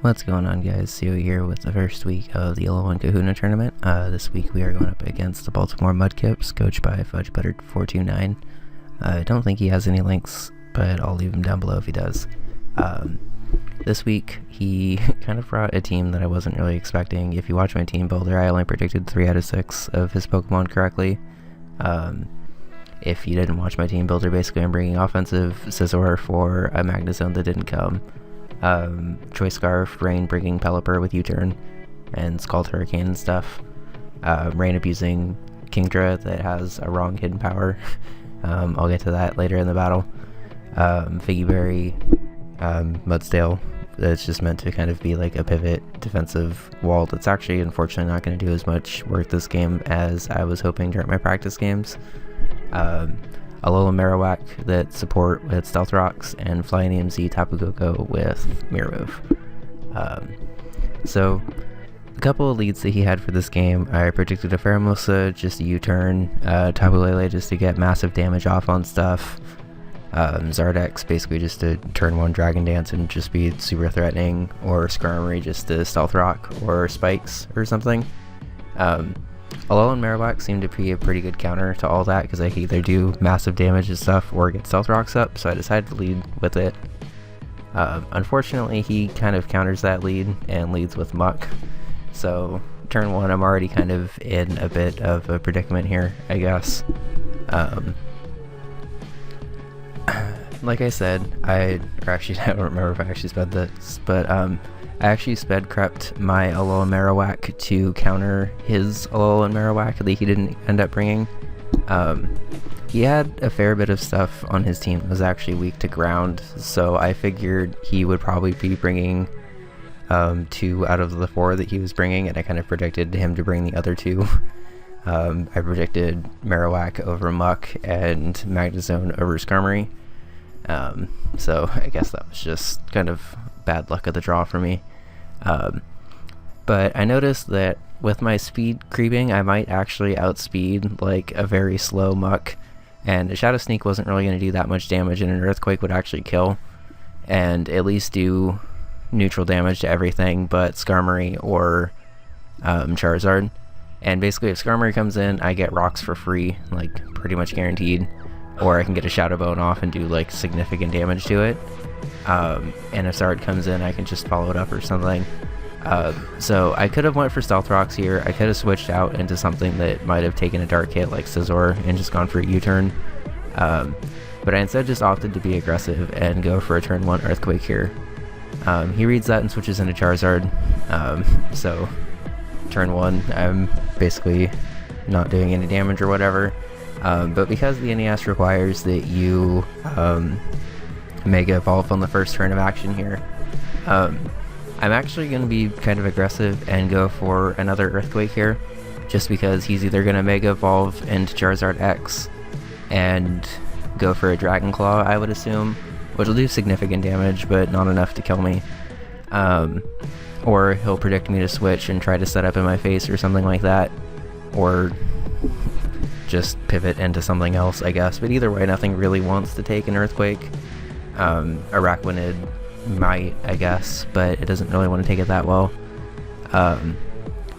What's going on, guys? Sio here with the first week of the Alolan Kahuna Tournament. This week we are going up against the Baltimore Mudkips, coached by FudgeButter429. I don't think he has any links, but I'll leave him down below if he does. This week he kind of brought a team that I wasn't really expecting. If you watch my team builder, I only predicted 3 out of 6 of his Pokemon correctly. If you didn't watch my team builder, basically I'm bringing offensive Scizor for a Magnezone that didn't come. Choice Scarf, Rain bringing Pelipper with U-turn, and Scald Hurricane and stuff. Rain abusing Kingdra that has a wrong hidden power. I'll get to that later in the battle. Figgy Berry, Mudsdale, that's just meant to kind of be like a pivot defensive wall that's actually unfortunately not going to do as much work this game as I was hoping during my practice games. Alolan-Marowak that support with Stealth Rocks, and Flying EMZ Tapu Koko with Mirror Move. So, a couple of leads that he had for this game, I predicted a Pheromosa, just a U-turn, Tapu Lele just to get massive damage off on stuff, Zardex basically just to turn 1 Dragon Dance and just be super threatening, or Skarmory just to Stealth Rock or Spikes or something. Alolan-Marowak seemed to be a pretty good counter to all that because I could either do massive damage and stuff or get Stealth Rocks up, so I decided to lead with it. Unfortunately, he kind of counters that lead and leads with Muck, so turn 1 I'm already kind of in a bit of a predicament here, I guess. Like I said, I don't remember if I actually sped this, but I actually sped crept my Alolan-Marowak to counter his Alolan-Marowak that he didn't end up bringing. He had a fair bit of stuff on his team that was actually weak to ground, so I figured he would probably be bringing 2 out of the 4 that he was bringing, and I kind of predicted him to bring the other 2. I predicted Marowak over Muck and Magnezone over Skarmory. So I guess that was just kind of bad luck of the draw for me. But I noticed that with my speed creeping, I might actually outspeed like a very slow Muck, and a Shadow Sneak wasn't really going to do that much damage, and an Earthquake would actually kill, and at least do neutral damage to everything but Skarmory or Charizard. And basically if Skarmory comes in, I get rocks for free, like pretty much guaranteed, or I can get a Shadow Bone off and do like significant damage to it. And if Zard comes in, I can just follow it up or something. So I could have went for Stealth Rocks here. I could have switched out into something that might have taken a dark hit like Scizor and just gone for a U-turn. But I instead just opted to be aggressive and go for a turn 1 Earthquake here. He reads that and switches into Charizard. So turn 1, I'm basically not doing any damage or whatever. But because the NES requires that you Mega Evolve on the first turn of action here, I'm actually going to be kind of aggressive and go for another Earthquake here, just because he's either going to Mega Evolve into Charizard X and go for a Dragon Claw, I would assume, which will do significant damage but not enough to kill me, or he'll predict me to switch and try to set up in my face or something like that, or just pivot into something else, I guess. But either way, nothing really wants to take an Earthquake. Arachnid might, I guess, but it doesn't really want to take it that well.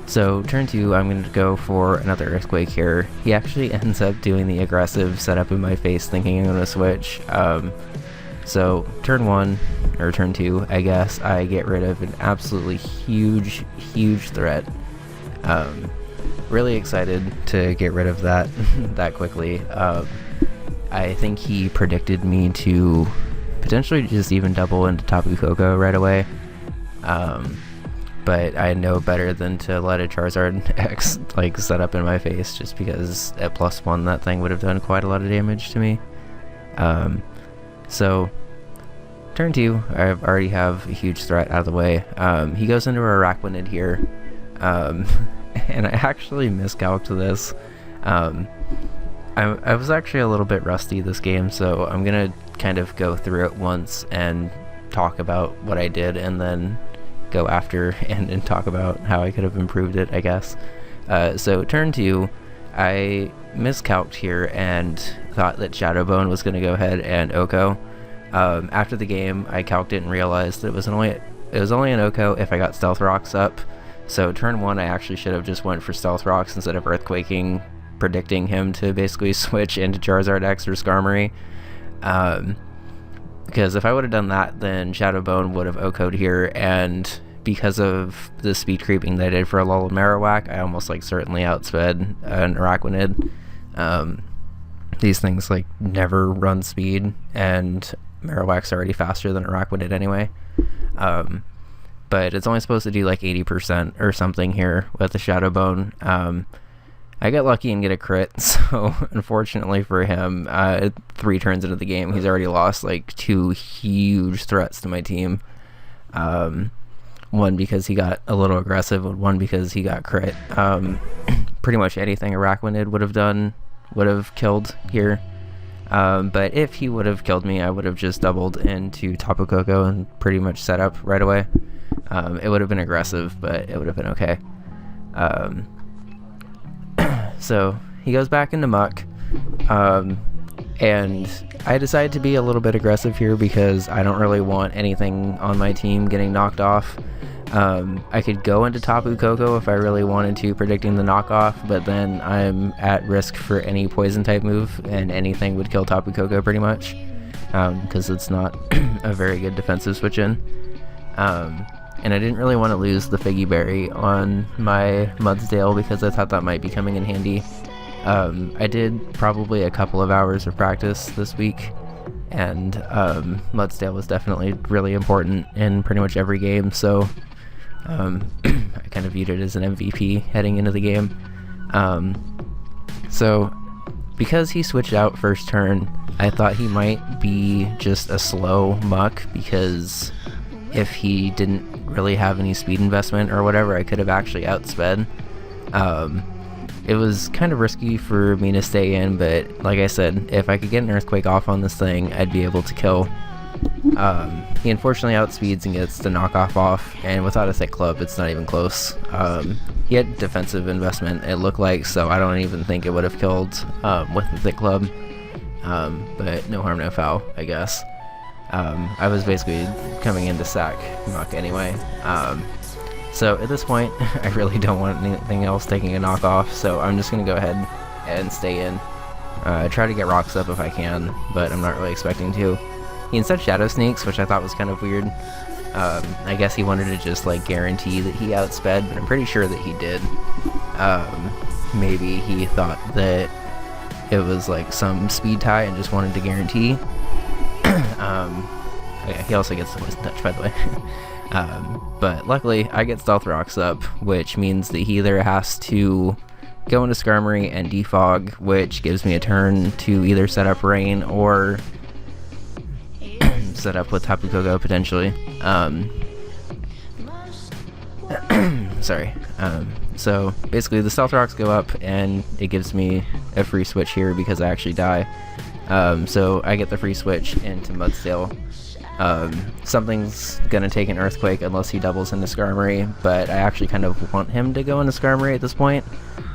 So turn 2, I'm going to go for another Earthquake here. He actually ends up doing the aggressive setup in my face, thinking I'm going to switch. So turn 1, or turn 2, I guess, I get rid of an absolutely huge threat. Really excited to get rid of that that quickly. I think he predicted me to potentially just even double into Tapu Koko right away, but I know better than to let a Charizard X like set up in my face, just because at +1 that thing would have done quite a lot of damage to me. So turn 2, I already have a huge threat out of the way. He goes into a Arachnid here, and I actually miscalculated this. I was actually a little bit rusty this game, so I'm gonna kind of go through it once and talk about what I did, and then go after and talk about how I could have improved it, I guess. So turn 2, I miscalculated here and thought that Shadow Bone was going to go ahead and Oko. After the game, I calced it and realized that it was only it was only an Oko if I got Stealth Rocks up. So turn 1, I actually should have just went for Stealth Rocks instead of Earthquaking, predicting him to basically switch into Charizard X or Skarmory. Because if I would have done that, then Shadow Bone would have Oko'd here, and because of the speed creeping that I did for Alolan-Marowak, I almost like certainly outsped an Araquanid. These things like never run speed, and Marowak's already faster than Araquanid anyway. But it's only supposed to do like 80% or something here with the Shadow Bone. I got lucky and get a crit, so unfortunately for him, 3 turns into the game, he's already lost like 2 huge threats to my team. One because he got a little aggressive, and one because he got crit. Pretty much anything Araquanid would have killed here. But if he would have killed me, I would have just doubled into Tapu Koko and pretty much set up right away. It would have been aggressive, but it would have been okay. So he goes back into Muck, and I decided to be a little bit aggressive here because I don't really want anything on my team getting knocked off. I could go into Tapu Koko if I really wanted to, predicting the knockoff, but then I'm at risk for any poison type move, and anything would kill Tapu Koko pretty much, because it's not a very good defensive switch in. And I didn't really want to lose the Figgy Berry on my Mudsdale because I thought that might be coming in handy. I did probably a couple of hours of practice this week, and Mudsdale was definitely really important in pretty much every game, so I kind of viewed it as an MVP heading into the game. So because he switched out first turn, I thought he might be just a slow Muck, because if he didn't really have any speed investment or whatever, I could have actually outsped. It was kind of risky for me to stay in, but like I said, if I could get an Earthquake off on this thing, I'd be able to kill. He unfortunately outspeeds and gets the knockoff off, and without a Thick Club, it's not even close. He had defensive investment, it looked like, so I don't even think it would have killed with the Thick Club. But no harm, no foul, I guess. I was basically coming in to sack Muck anyway. So at this point, I really don't want anything else taking a knockoff, so I'm just going to go ahead and stay in. Try to get rocks up if I can, but I'm not really expecting to. He instead Shadow Sneaks, which I thought was kind of weird. I guess he wanted to just like guarantee that he outsped, but I'm pretty sure that he did. Maybe he thought that it was like some speed tie and just wanted to guarantee. Yeah, he also gets the Poison Touch, by the way. But luckily, I get Stealth Rocks up, which means that he either has to go into Skarmory and defog, which gives me a turn to either set up Rain or set up with Tapu Koko potentially. Sorry. So basically, the Stealth Rocks go up, and it gives me a free switch here because I actually die. So I get the free switch into Mudsdale. Something's gonna take an Earthquake unless he doubles into Skarmory, but I actually kind of want him to go into Skarmory at this point,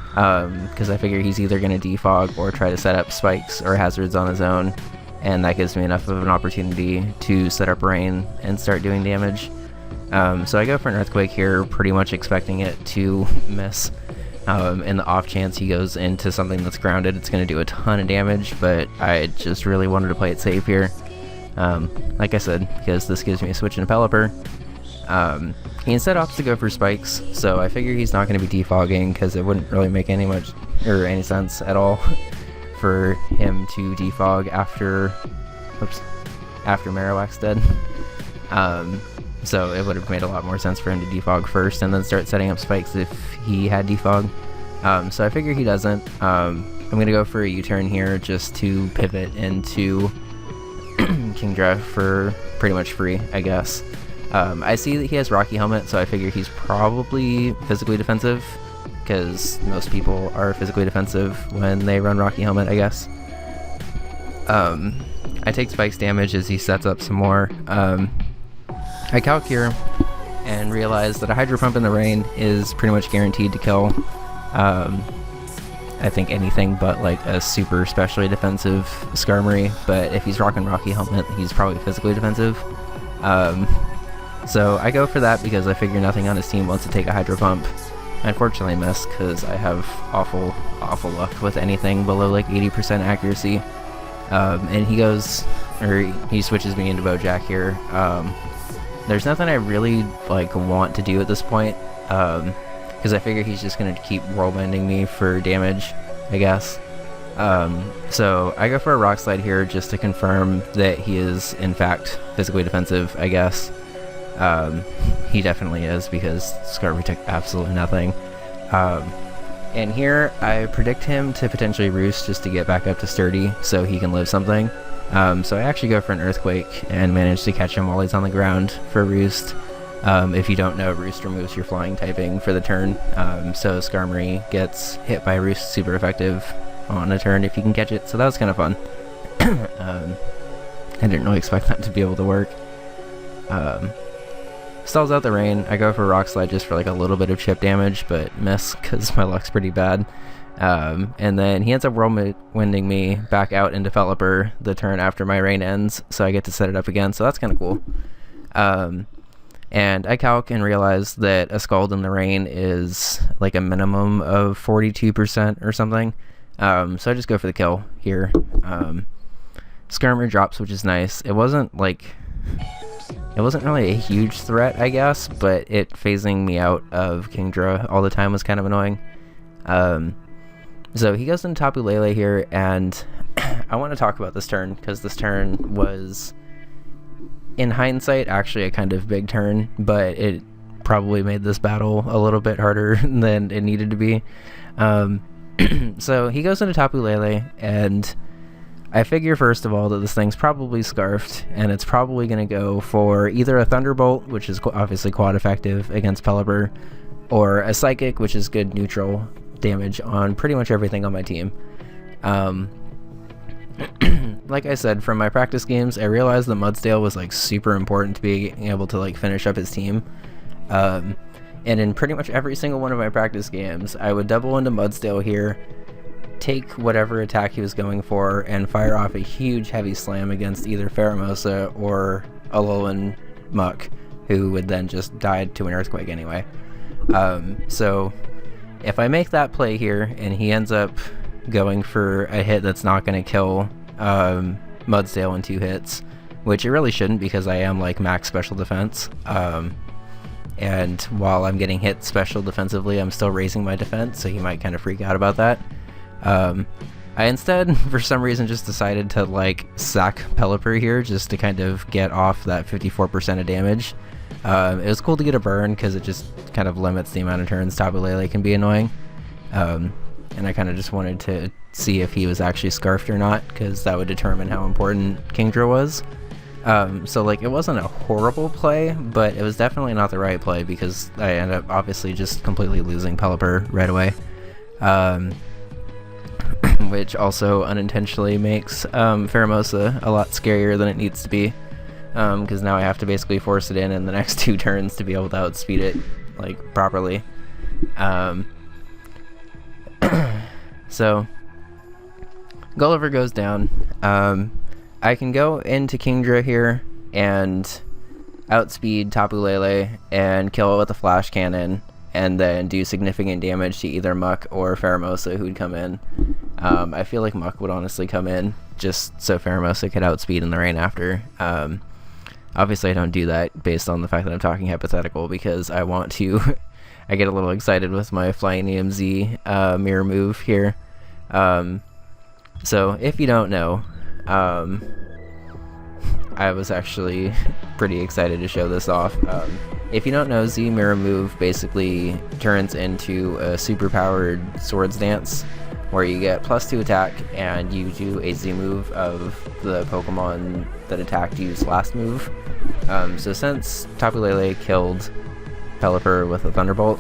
because I figure he's either gonna defog or try to set up spikes or hazards on his own, and that gives me enough of an opportunity to set up Rain and start doing damage. So I go for an Earthquake here, pretty much expecting it to miss. In the off chance he goes into something that's grounded, it's going to do a ton of damage, but I just really wanted to play it safe here. Like I said, because this gives me a switch into Pelipper. He instead opts to go for spikes, so I figure he's not going to be defogging, because it wouldn't really make any sense at all for him to defog after Marowak's dead. So it would have made a lot more sense for him to defog first and then start setting up spikes if he had defog. So I figure he doesn't. I'm going to go for a U-turn here just to pivot into Kingdra for pretty much free, I guess. I see that he has Rocky Helmet, so I figure he's probably physically defensive, because most people are physically defensive when they run Rocky Helmet, I guess. I take Spike's damage as he sets up some more. I calc here and realize that a Hydro Pump in the Rain is pretty much guaranteed to kill. I think anything but like a super specially defensive Skarmory, but if he's rocking Rocky Helmet, he's probably physically defensive. So I go for that because I figure nothing on his team wants to take a Hydro Pump. I unfortunately miss because I have awful luck with anything below like 80% accuracy. And he switches me into Bojack here. There's nothing I really like want to do at this point, because I figure he's just gonna keep roll bending me for damage, I guess. So I go for a Rock Slide here just to confirm that he is in fact physically defensive, I guess. He definitely is, because Scarby took absolutely nothing. And here I predict him to potentially Roost just to get back up to Sturdy so he can live something. So I actually go for an Earthquake and manage to catch him while he's on the ground for Roost. If you don't know, Roost removes your flying typing for the turn, so Skarmory gets hit by Roost super effective on a turn if you can catch it, so that was kind of fun. I didn't really expect that to be able to work. Stalls out the rain. I go for Rock Slide just for like a little bit of chip damage, but miss because my luck's pretty bad. And then he ends up whirlwinding me back out into Pelipper the turn after my rain ends, so I get to set it up again, so that's kind of cool. And I calc and realize that a Scald in the rain is like a minimum of 42% or something. So I just go for the kill here. Skirmer drops, which is nice. It wasn't really a huge threat, I guess, but it phasing me out of Kingdra all the time was kind of annoying. So he goes into Tapu Lele here, and I want to talk about this turn, because this turn was, in hindsight, actually a kind of big turn, but it probably made this battle a little bit harder than it needed to be. So he goes into Tapu Lele, and I figure first of all that this thing's probably Scarfed, and it's probably going to go for either a Thunderbolt, which is obviously quad effective against Pelipper, or a Psychic, which is good neutral damage on pretty much everything on my team. Like I said, from my practice games, I realized that Mudsdale was like super important to being able to like finish up his team. And in pretty much every single one of my practice games, I would double into Mudsdale here, take whatever attack he was going for, and fire off a huge heavy slam against either Pheromosa or Alolan-Muck, who would then just die to an Earthquake anyway. So if I make that play here and he ends up going for a hit that's not going to kill Mudsdale in 2 hits, which it really shouldn't because I am like max special defense, and while I'm getting hit special defensively, I'm still raising my defense, so he might kind of freak out about that. I instead, for some reason, just decided to like sack Pelipper here just to kind of get off that 54% of damage. It was cool to get a burn because it just kind of limits the amount of turns Tapu Lele can be annoying. And I kind of just wanted to see if he was actually Scarfed or not, because that would determine how important Kingdra was. So like, it wasn't a horrible play, but it was definitely not the right play because I ended up obviously just completely losing Pelipper right away. Which also unintentionally makes Pheromosa a lot scarier than it needs to be, because now I have to basically force it in the next 2 turns to be able to outspeed it like properly. So Gulliver goes down. I can go into Kingdra here and outspeed Tapu Lele and kill it with a Flash Cannon, and then do significant damage to either Muck or Pheromosa who'd come in. I feel like Muck would honestly come in just so Pheromosa could outspeed in the rain after. Obviously I don't do that based on the fact that I'm talking hypothetical, because I want to I get a little excited with my Flying EMZ mirror move here. So if you don't know, I was actually pretty excited to show this off. If you don't know, Z mirror move basically turns into a super-powered Swords Dance, where you get +2 attack, and you do a Z move of the Pokemon that attacked you's last move. So since Tapu Lele killed Pelipper with a Thunderbolt,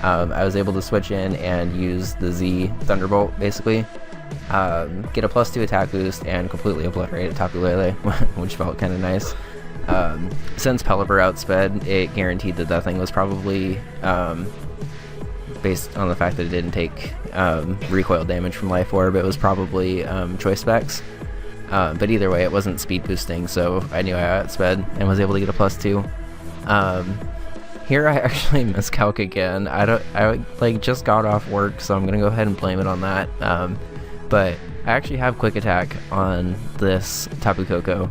I was able to switch in and use the Z Thunderbolt, basically. Get a +2 attack boost and completely obliterate Tapu Lele, which felt kind of nice. Since Pelipper outsped, it guaranteed that that thing was probably, based on the fact that it didn't take recoil damage from Life Orb, it was probably Choice Specs. But either way, it wasn't speed boosting, so I knew I outsped and was able to get a +2. Here I actually miscalc again. I like just got off work, so I'm gonna go ahead and blame it on that. But I actually have quick attack on this Tapu Koko,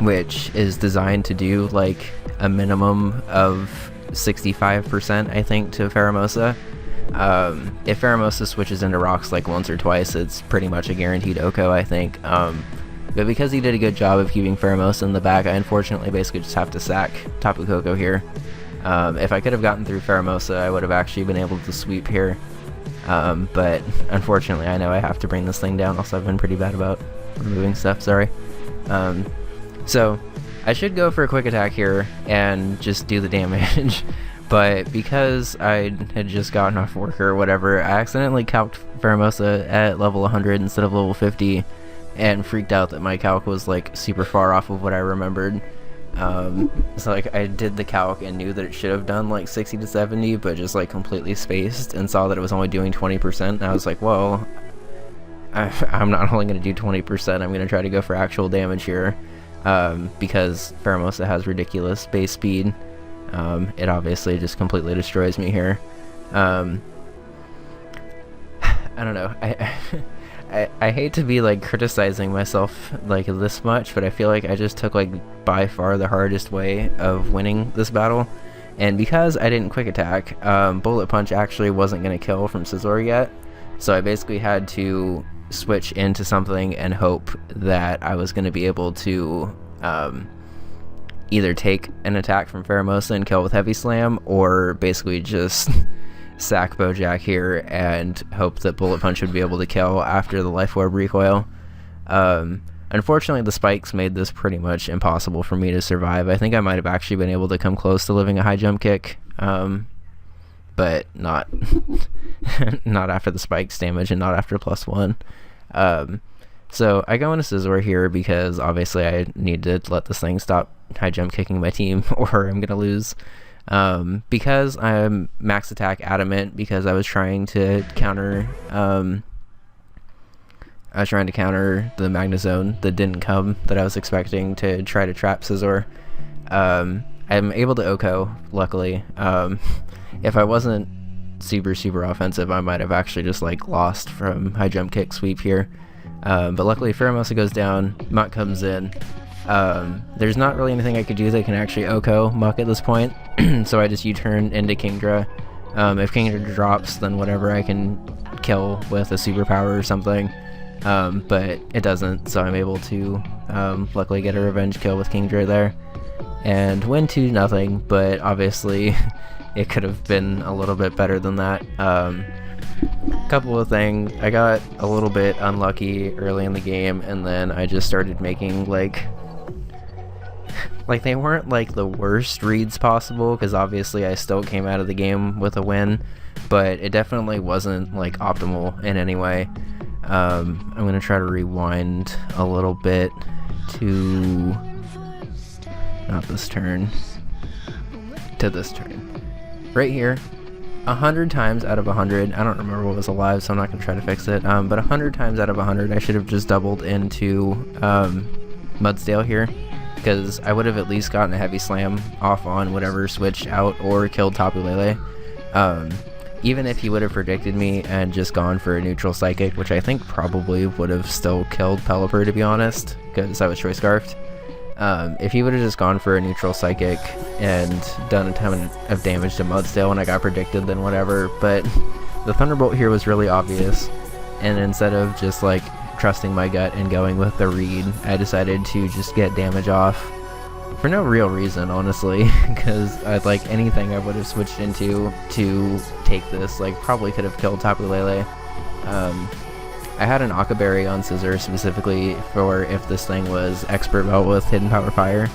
which is designed to do like a minimum of 65%, I think, to Pheromosa. If Pheromosa switches into rocks like once or twice, it's pretty much a guaranteed OHKO, I think. But because he did a good job of keeping Pheromosa in the back, I unfortunately basically just have to sack Tapu Koko here. If I could have gotten through Pheromosa, I would have actually been able to sweep here. But unfortunately, I know I have to bring this thing down. Also, I've been pretty bad about removing stuff, sorry. So I should go for a quick attack here and just do the damage. But because I had just gotten off work or whatever, I accidentally calced Pheromosa at level 100 instead of level 50. And freaked out that my calc was like super far off of what I remembered. So like I did the calc and knew that it should have done like 60 to 70, but just like completely spaced and saw that it was only doing 20%. And I was like, well, I'm not only going to do 20%, I'm going to try to go for actual damage here. Because Pheromosa has ridiculous base speed. It obviously just completely destroys me here. I don't know. I hate to be like criticizing myself like this much, but I feel like I just took like by far the hardest way of winning this battle. And because I didn't quick attack, Bullet Punch actually wasn't going to kill from Scizor yet. So I basically had to switch into something and hope that I was going to be able to either take an attack from Pheromosa and kill with Heavy Slam, or basically just sack Bojack here and hope that Bullet Punch would be able to kill after the Life Orb recoil. Unfortunately, the spikes made this pretty much impossible for me to survive. I think I might have actually been able to come close to living a high jump kick, but not not after the spikes damage and not after +1. So I go into Scizor here because obviously I need to let this thing stop high jump kicking my team or I'm gonna lose. Because I'm max attack adamant, because I was trying to counter the Magnezone that didn't come, that I was expecting to try to trap Scizor. I'm able to OHKO, luckily. If I wasn't super offensive, I might have actually just like lost from high jump kick sweep here. But luckily Pheromosa goes down, Muck comes in. There's not really anything I could do that can actually OHKO Muck at this point, so I just U-turn into Kingdra. If Kingdra drops, then whatever, I can kill with a superpower or something, but it doesn't, so I'm able to luckily get a revenge kill with Kingdra there, and win 2-0, but obviously it could have been a little bit better than that. Couple of things, I got a little bit unlucky early in the game, and then I just started making like they weren't like the worst reads possible, because obviously I still came out of the game with a win, but it definitely wasn't like optimal in any way. I'm gonna try to rewind a little bit to not this turn, to this turn right here. 100 times out of 100, I don't remember what was alive, so I'm not going to try to fix it, but 100 times out of 100 I should have just doubled into Mudsdale here, because I would have at least gotten a Heavy Slam off on whatever switched out or killed Tapu Lele. Even if he would have predicted me and just gone for a neutral Psychic, which I think probably would have still killed Pelipper, to be honest, because I was Choice Scarfed. If he would have just gone for a neutral Psychic and done a ton of damage to Mudsdale when I got predicted, then whatever, but the Thunderbolt here was really obvious, and instead of just like trusting my gut and going with the read, I decided to just get damage off for no real reason, honestly, because I'd like anything I would have switched into to take this, like probably could have killed Tapu Lele. I had an Akaberry on Scizor specifically for if this thing was Expert Belt with Hidden Power Fire,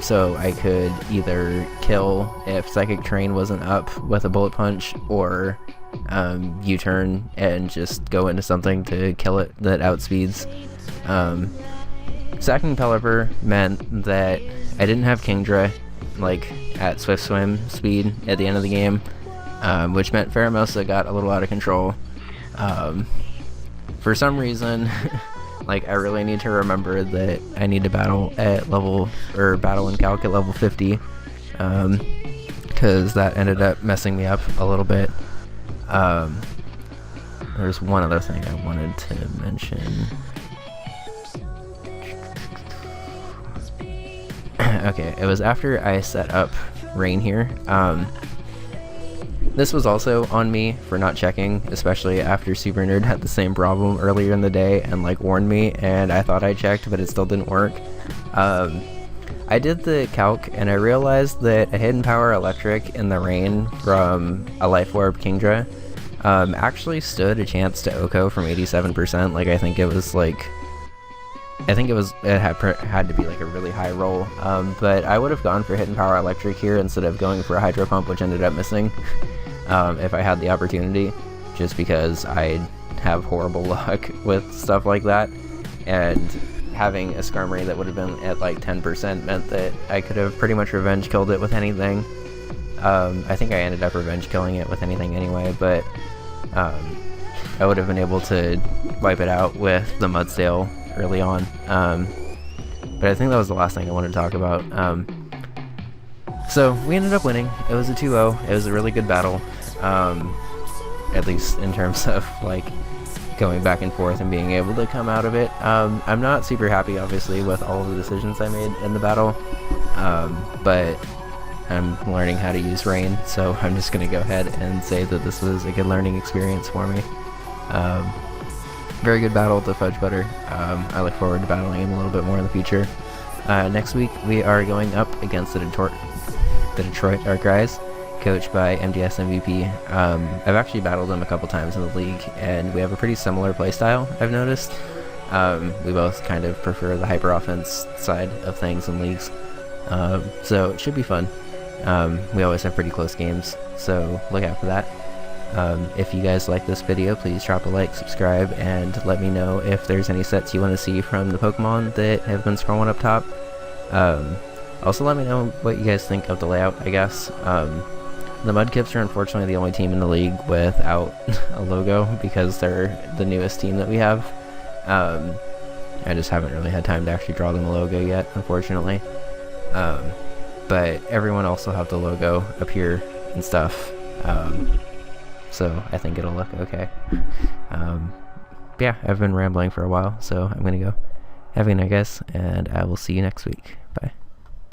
so I could either kill if Psychic Terrain wasn't up with a Bullet Punch, or U-turn and just go into something to kill it that outspeeds. Sacking Pelipper meant that I didn't have Kingdra like at Swift Swim speed at the end of the game, which meant Pheromosa got a little out of control. For some reason, Like, I really need to remember that I need to battle in Calc at level 50, because that ended up messing me up a little bit. There's one other thing I wanted to mention. Okay, it was after I set up Rain here. This was also on me for not checking, especially after Super Nerd had the same problem earlier in the day and like warned me, and I thought I checked, but it still didn't work. I did the calc and I realized that a Hidden Power Electric in the Rain from a Life Orb Kingdra actually stood a chance to Oko from 87%. Like, I think it had to be like a really high roll, but I would have gone for Hidden Power Electric here instead of going for a Hydro Pump, which ended up missing, if I had the opportunity, just because I have horrible luck with stuff like that, and having a Skarmory that would have been at like 10% meant that I could have pretty much revenge killed it with anything. I think I ended up revenge killing it with anything anyway, but I would have been able to wipe it out with the Mudsdale early on. But I think that was the last thing I wanted to talk about. So we ended up winning. It was a 2-0. It was a really good battle, at least in terms of like going back and forth and being able to come out of it. I'm not super happy, obviously, with all of the decisions I made in the battle, but I'm learning how to use Rain, so I'm just going to go ahead and say that this was a good learning experience for me. Very good battle with the Fudge Butter. I look forward to battling him a little bit more in the future. Next week we are going up against the Detroit Darkeyes, coached by MDS MVP. I've actually battled him a couple times in the league, and we have a pretty similar playstyle, I've noticed. We both kind of prefer the hyper offense side of things in leagues, so it should be fun. We always have pretty close games, so look out for that. If you guys like this video, please drop a like, subscribe, and let me know if there's any sets you want to see from the Pokemon that have been scrolling up top. Also let me know what you guys think of the layout, I guess. The Mudkips are unfortunately the only team in the league without a logo, because they're the newest team that we have. I just haven't really had time to actually draw them a logo yet, unfortunately. But everyone else will have the logo appear and stuff. So I think it'll look okay. Yeah, I've been rambling for a while, so I'm gonna go. Have a good night, guys, and I will see you next week. Bye.